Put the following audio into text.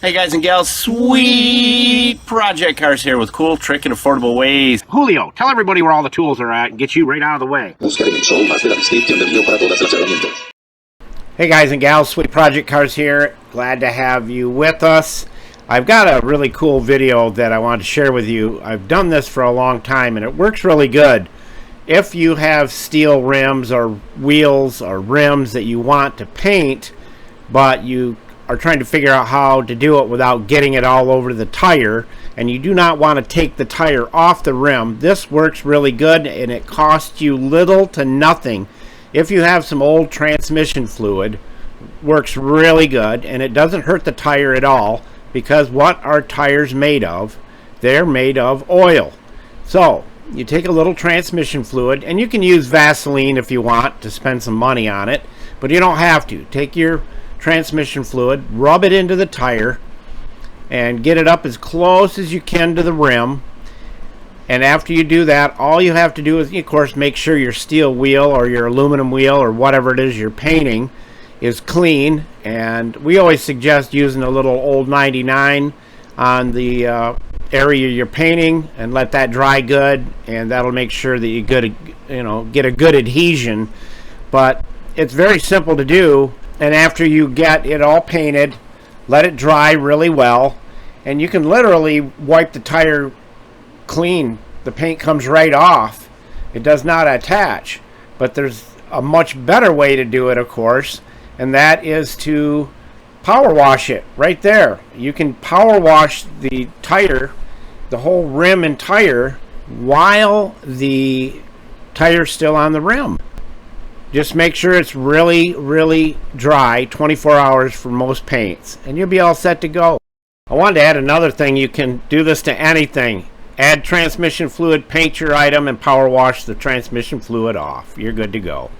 Hey guys and gals, sweet project cars here with cool, trick, and affordable ways. Julio, tell everybody where all the tools are at and get you right out of the way. Hey guys and gals, Sweet Project Cars here. Glad to have you with us. I've got a really cool video that I wanted to share with you. I've done this for a long time and it works really good. If you have steel rims or wheels or rims that you want to paint, but you are trying to figure out how to do it without getting it all over the tire, and you do not want to take the tire off the rim, this works really good and it costs you little to nothing. If you have some old transmission fluid, works really good and it doesn't hurt the tire at all, because what are tires made of? They're made of oil. So you take a little transmission fluid, and you can use Vaseline if you want to spend some money on it, but you don't have to. Take your transmission fluid, rub it into the tire, and get it up as close as you can to the rim. And after you do that, all you have to do is, of course, make sure your steel wheel or your aluminum wheel or whatever it is you're painting is clean. And we always suggest using a little old 99 on the area you're painting and let that dry good, and that'll make sure that you get a good adhesion. But it's very simple to do. And after you get it all painted, let it dry really well, and you can literally wipe the tire clean. The paint comes right off. It does not attach. But there's a much better way to do it, of course, and that is to power wash it right there. You can power wash the tire, the whole rim and tire, while the tire's still on the rim. Just make sure it's really, really dry, 24 hours for most paints, and you'll be all set to go. I wanted to add another thing. You can do this to anything. Add transmission fluid, paint your item, and power wash the transmission fluid off. You're good to go.